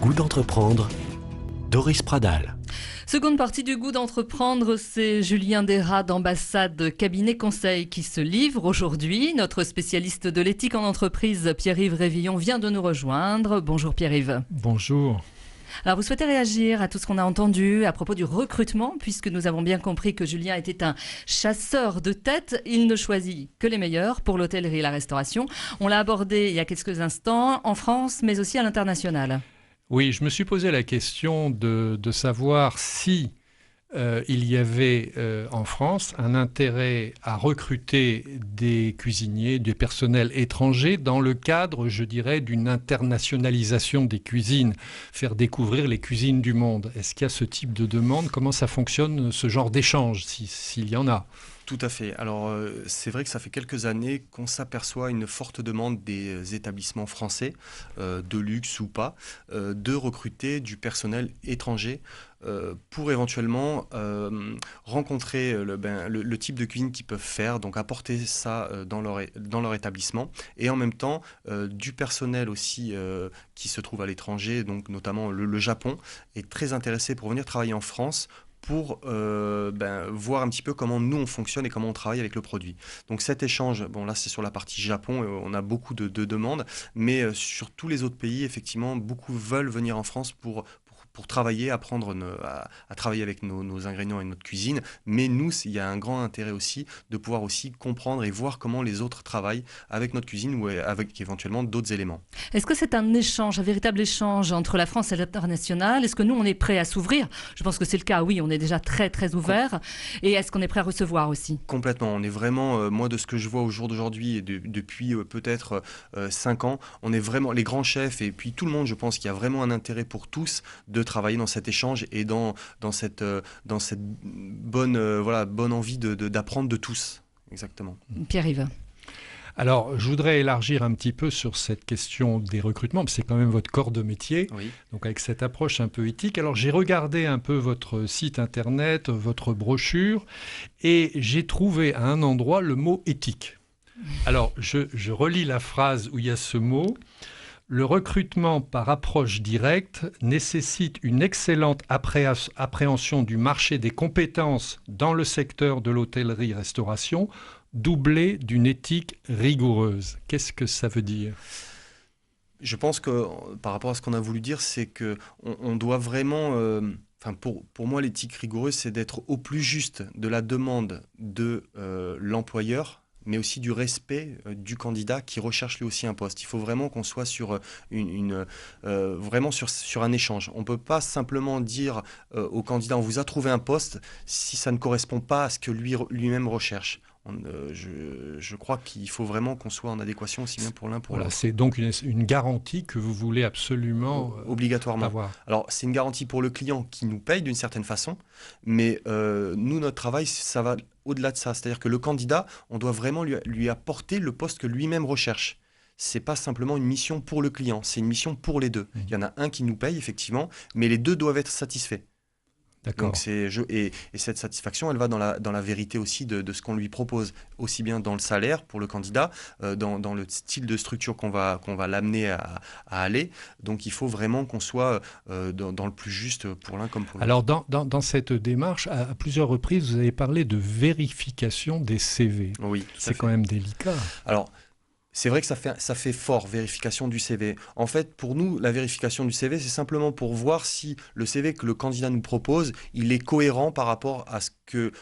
goût d'entreprendre, Doris Pradal. Seconde partie du goût d'entreprendre, c'est Julien Desrats d'Ambassade Cabinet Conseil qui se livre aujourd'hui. Notre spécialiste de l'éthique en entreprise, Pierre-Yves Révillon, vient de nous rejoindre. Bonjour Pierre-Yves. Bonjour. Alors vous souhaitez réagir à tout ce qu'on a entendu à propos du recrutement, puisque nous avons bien compris que Julien était un chasseur de tête. Il ne choisit que les meilleurs pour l'hôtellerie et la restauration. On l'a abordé il y a quelques instants en France, mais aussi à l'international. Oui, je me suis posé la question de savoir si il y avait en France un intérêt à recruter des cuisiniers, des personnels étrangers dans le cadre, je dirais, d'une internationalisation des cuisines, faire découvrir les cuisines du monde. Est-ce qu'il y a ce type de demande? Comment ça fonctionne, ce genre d'échange, s'il y en a? Tout à fait. Alors, c'est vrai que ça fait quelques années qu'on s'aperçoit une forte demande des établissements français, de luxe ou pas, de recruter du personnel étranger pour éventuellement rencontrer le type de cuisine qu'ils peuvent faire, donc apporter ça dans leur établissement, et en même temps du personnel aussi qui se trouve à l'étranger, donc notamment le Japon, est très intéressé pour venir travailler en France pour voir un petit peu comment nous on fonctionne et comment on travaille avec le produit. Donc cet échange, bon là c'est sur la partie Japon, on a beaucoup de demandes, mais sur tous les autres pays, effectivement, beaucoup veulent venir en France pour travailler, apprendre à travailler avec nos ingrédients et notre cuisine. Mais nous, il y a un grand intérêt aussi de pouvoir aussi comprendre et voir comment les autres travaillent avec notre cuisine ou avec éventuellement d'autres éléments. Est-ce que c'est un échange, un véritable échange entre la France et l'international? Est-ce que nous, on est prêt à s'ouvrir? Je pense que c'est le cas, oui, on est déjà très, très ouvert. Et est-ce qu'on est prêt à recevoir aussi? Complètement. On est vraiment, moi, de ce que je vois au jour d'aujourd'hui et depuis peut-être 5 ans, on est vraiment, les grands chefs et puis tout le monde, je pense qu'il y a vraiment un intérêt pour tous de travailler dans cet échange et dans cette bonne envie d'apprendre de tous. Exactement. Pierre-Yves. Alors, je voudrais élargir un petit peu sur cette question des recrutements, parce que c'est quand même votre corps de métier, oui. Donc avec cette approche un peu éthique. Alors, j'ai regardé un peu votre site internet, votre brochure, et j'ai trouvé à un endroit le mot éthique. Alors, je relis la phrase où il y a ce mot. Le recrutement par approche directe nécessite une excellente appréhension du marché des compétences dans le secteur de l'hôtellerie-restauration, doublée d'une éthique rigoureuse. Qu'est-ce que ça veut dire ? Je pense que par rapport à ce qu'on a voulu dire, c'est qu'on doit vraiment... pour moi, l'éthique rigoureuse, c'est d'être au plus juste de la demande de l'employeur, mais aussi du respect du candidat qui recherche lui aussi un poste. Il faut vraiment qu'on soit sur vraiment sur un échange. On ne peut pas simplement dire au candidat on vous a trouvé un poste si ça ne correspond pas à ce que lui-même recherche. Je crois qu'il faut vraiment qu'on soit en adéquation aussi bien pour l'un pour l'autre. C'est donc une garantie que vous voulez absolument obligatoirement avoir. Alors c'est une garantie pour le client qui nous paye d'une certaine façon, mais nous notre travail ça va au-delà de ça, c'est-à-dire que le candidat, on doit vraiment lui apporter le poste que lui-même recherche. C'est pas simplement une mission pour le client, c'est une mission pour les deux. Il y en a un qui nous paye effectivement, mais les deux doivent être satisfaits. D'accord. Donc et cette satisfaction, elle va dans la vérité aussi de ce qu'on lui propose, aussi bien dans le salaire pour le candidat, dans le style de structure qu'on va l'amener à aller. Donc il faut vraiment qu'on soit dans le plus juste pour l'un comme pour l'autre. Alors dans cette démarche, à plusieurs reprises, vous avez parlé de vérification des CV. Oui, c'est quand même délicat. Alors, c'est vrai que ça fait fort, vérification du CV. En fait, pour nous, la vérification du CV, c'est simplement pour voir si le CV que le candidat nous propose, il est cohérent par rapport à ce que,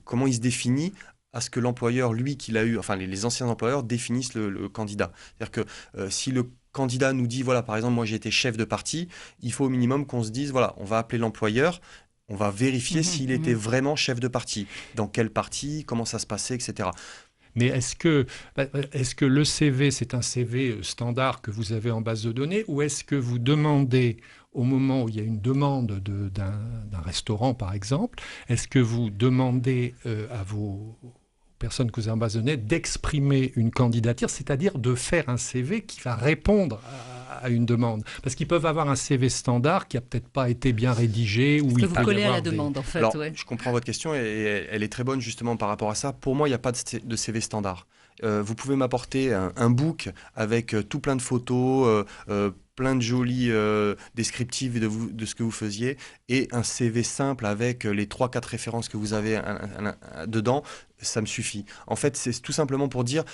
comment il se définit, à ce que l'employeur, lui, qu'il a eu, enfin les anciens employeurs définissent le candidat. C'est-à-dire que si le candidat nous dit, voilà, par exemple, moi j'ai été chef de parti, il faut au minimum qu'on se dise, voilà, on va appeler l'employeur, on va vérifier s'il était vraiment chef de parti, dans quel parti, comment ça se passait, etc. Mais est-ce que le CV, c'est un CV standard que vous avez en base de données, ou est-ce que vous demandez, au moment où il y a une demande d'un restaurant, par exemple, est-ce que vous demandez à vos personnes que vous avez en base de données d'exprimer une candidature, c'est-à-dire de faire un CV qui va répondre à une demande? Parce qu'ils peuvent avoir un CV standard qui n'a peut-être pas été bien rédigé. Ou que vous collez à la demande, en fait. Alors, ouais. je comprends votre question et elle est très bonne justement par rapport à ça. Pour moi, il n'y a pas de CV standard. Vous pouvez m'apporter un book avec tout plein de photos, plein de jolis descriptifs de ce que vous faisiez et un CV simple avec les 3-4 références que vous avez dedans, ça me suffit. En fait, c'est tout simplement pour dire,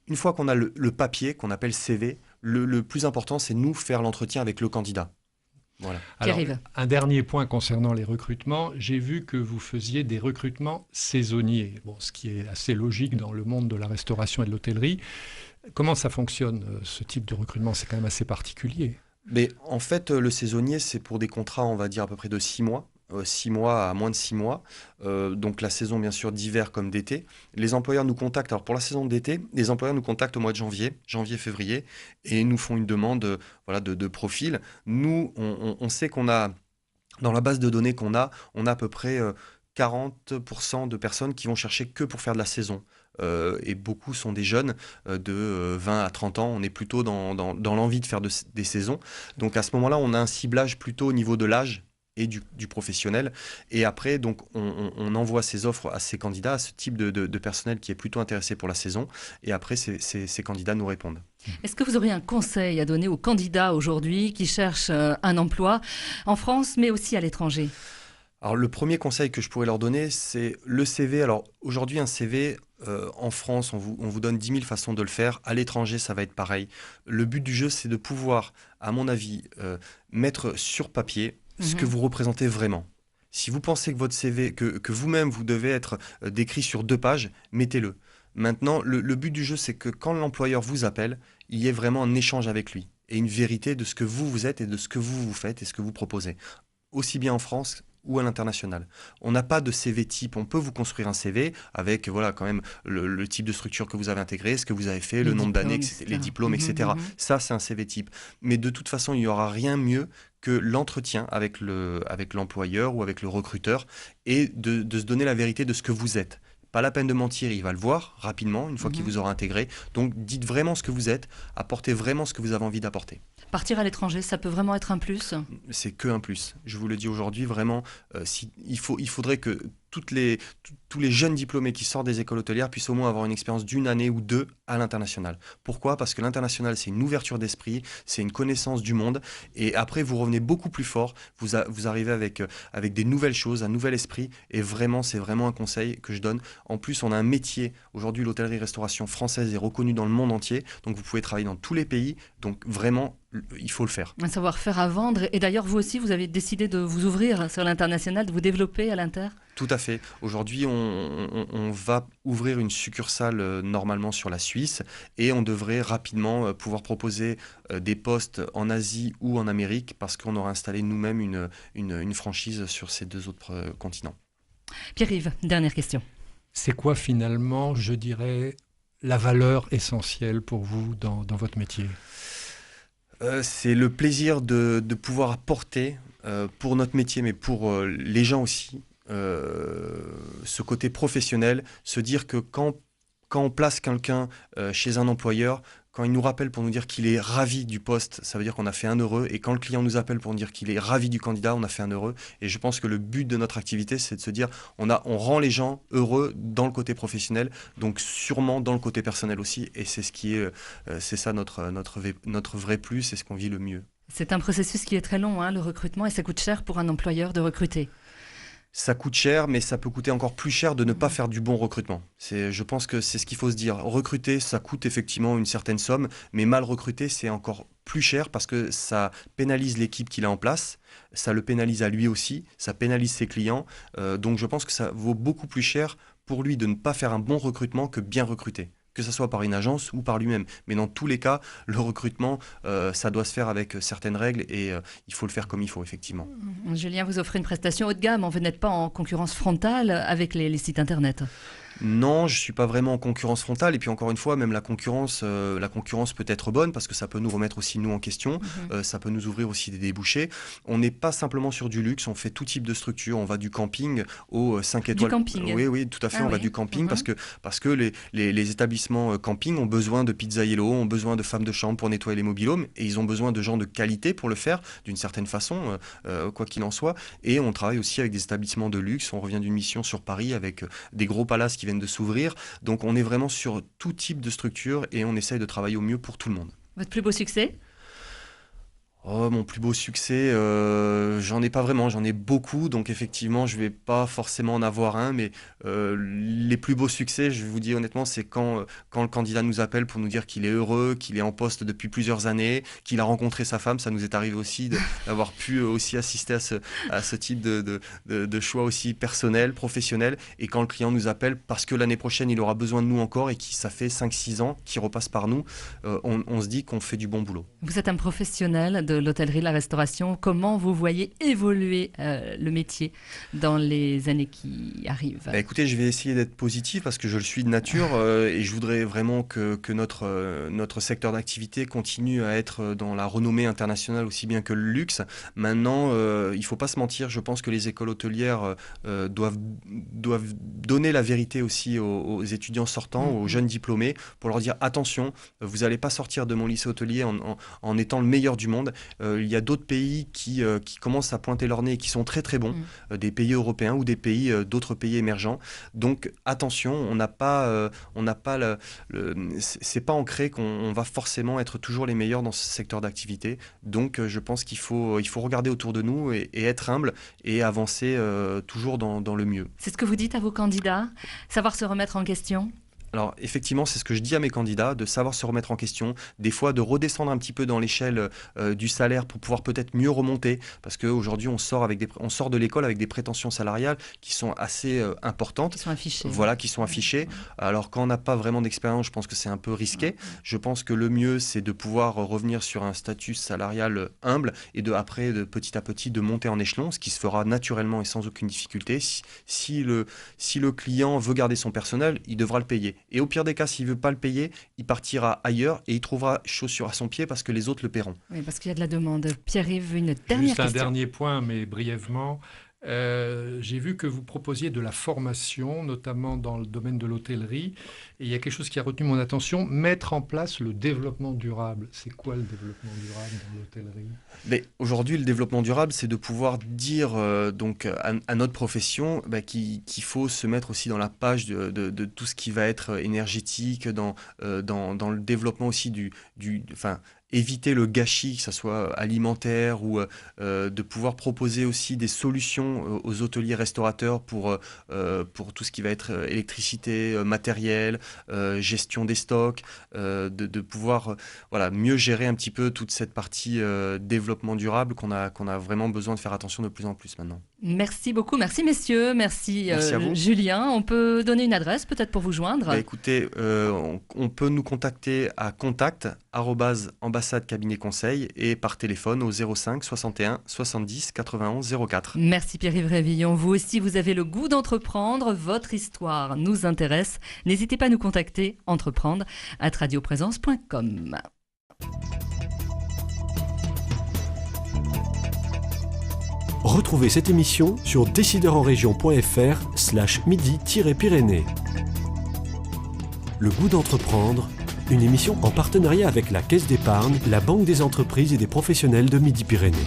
une fois qu'on a le papier qu'on appelle CV, le plus important, c'est nous faire l'entretien avec le candidat. Voilà. Alors, un dernier point concernant les recrutements. J'ai vu que vous faisiez des recrutements saisonniers, ce qui est assez logique dans le monde de la restauration et de l'hôtellerie. Comment ça fonctionne, ce type de recrutement? C'est quand même assez particulier. Mais en fait, le saisonnier, c'est pour des contrats, on va dire, à peu près de 6 mois. 6 mois à moins de 6 mois, donc la saison bien sûr d'hiver comme d'été. Les employeurs nous contactent, alors pour la saison d'été, les employeurs nous contactent au mois de janvier-février, et nous font une demande voilà, de profil. Nous, on sait qu'on a, dans la base de données qu'on a, on a à peu près 40% de personnes qui vont chercher que pour faire de la saison. Et beaucoup sont des jeunes de 20 à 30 ans. On est plutôt dans l'envie de faire des saisons. Donc à ce moment-là, on a un ciblage plutôt au niveau de l'âge et du professionnel. Et après, donc, on envoie ces offres à ces candidats, à ce type de personnel qui est plutôt intéressé pour la saison. Et après, ces candidats nous répondent. Est-ce que vous auriez un conseil à donner aux candidats aujourd'hui qui cherchent un emploi en France, mais aussi à l'étranger? Alors, le premier conseil que je pourrais leur donner, c'est le CV. Alors, aujourd'hui, un CV, en France, on vous donne 10 000 façons de le faire. À l'étranger, ça va être pareil. Le but du jeu, c'est de pouvoir, à mon avis, mettre sur papier ce que vous représentez vraiment. Si vous pensez que votre CV, que vous-même, vous devez être décrit sur 2 pages, mettez-le. Maintenant, le but du jeu, c'est que quand l'employeur vous appelle, il y ait vraiment un échange avec lui et une vérité de ce que vous êtes et de ce que vous faites et ce que vous proposez. Aussi bien en France ou à l'international. On n'a pas de CV type. On peut vous construire un CV avec voilà, quand même le type de structure que vous avez intégré, ce que vous avez fait, le nombre d'années, les diplômes, etc. Ça, c'est un CV type. Mais de toute façon, il n'y aura rien mieux que l'entretien avec l'employeur ou avec le recruteur et de se donner la vérité de ce que vous êtes. Pas la peine de mentir, il va le voir rapidement, une fois qu'il vous aura intégré. Donc, dites vraiment ce que vous êtes, apportez vraiment ce que vous avez envie d'apporter. Partir à l'étranger, ça peut vraiment être un plus? C'est que un plus. Je vous le dis aujourd'hui, vraiment, il faudrait que tous les jeunes diplômés qui sortent des écoles hôtelières puissent au moins avoir une expérience d'1 année ou 2 à l'international. Pourquoi? Parce que l'international, c'est une ouverture d'esprit, c'est une connaissance du monde. Et après, vous revenez beaucoup plus fort. Vous arrivez avec des nouvelles choses, un nouvel esprit. Et vraiment, c'est vraiment un conseil que je donne. En plus, on a un métier. Aujourd'hui, l'hôtellerie-restauration française est reconnue dans le monde entier. Donc, vous pouvez travailler dans tous les pays. Donc, vraiment, il faut le faire. Un savoir-faire à vendre. Et d'ailleurs, vous aussi, vous avez décidé de vous ouvrir sur l'international, de vous développer à l'inter? Tout à fait. Aujourd'hui, on va ouvrir une succursale normalement sur la Suisse et on devrait rapidement pouvoir proposer des postes en Asie ou en Amérique parce qu'on aura installé nous-mêmes une franchise sur ces 2 autres continents. Pierre-Yves, dernière question. C'est quoi finalement, je dirais, la valeur essentielle pour vous dans votre métier? C'est le plaisir de pouvoir apporter pour notre métier, mais pour les gens aussi, ce côté professionnel, se dire que quand on place quelqu'un chez un employeur, quand il nous rappelle pour nous dire qu'il est ravi du poste, ça veut dire qu'on a fait un heureux. Et quand le client nous appelle pour nous dire qu'il est ravi du candidat, on a fait un heureux. Et je pense que le but de notre activité, c'est de se dire on rend les gens heureux dans le côté professionnel, donc sûrement dans le côté personnel aussi. Et c'est c'est ça notre vrai plus, c'est ce qu'on vit le mieux. C'est un processus qui est très long, le recrutement, et ça coûte cher pour un employeur de recruter. Ça coûte cher, mais ça peut coûter encore plus cher de ne pas faire du bon recrutement. Je pense que c'est ce qu'il faut se dire. Recruter, ça coûte effectivement une certaine somme, mais mal recruter, c'est encore plus cher parce que ça pénalise l'équipe qu'il a en place, ça le pénalise à lui aussi, ça pénalise ses clients. Donc je pense que ça vaut beaucoup plus cher pour lui de ne pas faire un bon recrutement que bien recruter, que ce soit par une agence ou par lui-même. Mais dans tous les cas, le recrutement, ça doit se faire avec certaines règles et il faut le faire comme il faut, effectivement. Julien, vous offrez une prestation haut de gamme, vous n'êtes pas en concurrence frontale avec les sites internet. Non, je ne suis pas vraiment en concurrence frontale. Et puis encore une fois, même la concurrence peut être bonne parce que ça peut nous remettre aussi nous en question. Ça peut nous ouvrir aussi des débouchés. On n'est pas simplement sur du luxe, on fait tout type de structure. On va du camping aux 5 étoiles. Du camping. Oui, tout à fait. On va du camping parce que les établissements camping ont besoin de pizzaïello, ont besoin de femmes de chambre pour nettoyer les mobil-homes et ils ont besoin de gens de qualité pour le faire d'une certaine façon, quoi qu'il en soit. Et on travaille aussi avec des établissements de luxe. On revient d'une mission sur Paris avec des gros palaces qui viennent de s'ouvrir. Donc on est vraiment sur tout type de structure et on essaye de travailler au mieux pour tout le monde. Votre plus beau succès ? Oh, mon plus beau succès, j'en ai pas vraiment, j'en ai beaucoup, donc effectivement je vais pas forcément en avoir un, mais les plus beaux succès, je vous dis honnêtement, c'est quand le candidat nous appelle pour nous dire qu'il est heureux, qu'il est en poste depuis plusieurs années, qu'il a rencontré sa femme. Ça nous est arrivé aussi d'avoir pu aussi assister à ce type de choix aussi personnel, professionnel, et quand le client nous appelle parce que l'année prochaine il aura besoin de nous encore et que ça fait 5-6 ans qu'il repasse par nous, on se dit qu'on fait du bon boulot. Vous êtes un professionnel de l'hôtellerie, de la restauration. Comment vous voyez évoluer le métier dans les années qui arrivent ? Écoutez, je vais essayer d'être positif parce que je le suis de nature et je voudrais vraiment que notre secteur d'activité continue à être dans la renommée internationale aussi bien que le luxe. Maintenant, il ne faut pas se mentir, je pense que les écoles hôtelières doivent donner la vérité aussi aux étudiants sortants, aux jeunes diplômés, pour leur dire attention, vous n'allez pas sortir de mon lycée hôtelier en étant le meilleur du monde. Il y a d'autres pays qui commencent à pointer leur nez et qui sont très très bons, des pays européens ou des pays d'autres pays émergents. Donc attention, on n'a pas c'est pas ancré qu'on va forcément être toujours les meilleurs dans ce secteur d'activité. Donc je pense qu'il faut regarder autour de nous et être humble et avancer toujours dans le mieux. C'est ce que vous dites à vos candidats, savoir se remettre en question ? Alors effectivement, c'est ce que je dis à mes candidats, de savoir se remettre en question, des fois de redescendre un petit peu dans l'échelle du salaire pour pouvoir peut-être mieux remonter, parce qu'aujourd'hui on sort de l'école avec des prétentions salariales qui sont assez importantes. Qui sont affichées. Voilà, qui sont affichées. Alors quand on n'a pas vraiment d'expérience, je pense que c'est un peu risqué. Je pense que le mieux, c'est de pouvoir revenir sur un statut salarial humble et après, petit à petit, de monter en échelon, ce qui se fera naturellement et sans aucune difficulté. Si le client veut garder son personnel, il devra le payer. Et au pire des cas, s'il ne veut pas le payer, il partira ailleurs et il trouvera chaussure à son pied parce que les autres le paieront. Oui, parce qu'il y a de la demande. Pierre-Yves, une dernière question. Juste un dernier point, mais brièvement. J'ai vu que vous proposiez de la formation, notamment dans le domaine de l'hôtellerie. Et il y a quelque chose qui a retenu mon attention, mettre en place le développement durable. C'est quoi le développement durable dans l'hôtellerie ? Mais aujourd'hui, le développement durable, c'est de pouvoir dire donc à notre profession qu'il faut se mettre aussi dans la page de tout ce qui va être énergétique, dans le développement aussi éviter le gâchis, que ce soit alimentaire ou de pouvoir proposer aussi des solutions aux hôteliers restaurateurs pour tout ce qui va être électricité, matériel, gestion des stocks, de pouvoir mieux gérer un petit peu toute cette partie développement durable qu'on a vraiment besoin de faire attention de plus en plus maintenant. Merci beaucoup, merci messieurs, merci à vous. Julien. On peut donner une adresse peut-être pour vous joindre ? Écoutez, on peut nous contacter à contact@ambassade cabinet conseil et par téléphone au 05 61 70 91 04. Merci Pierre-Yves Révillon. Vous aussi, vous avez le goût d'entreprendre. Votre histoire nous intéresse. N'hésitez pas à nous contacter, entreprendre@radioprésence.com. Retrouvez cette émission sur décideurenrégion.fr/midi-pyrénées. Le goût d'entreprendre, une émission en partenariat avec la Caisse d'épargne, la Banque des entreprises et des professionnels de Midi-Pyrénées.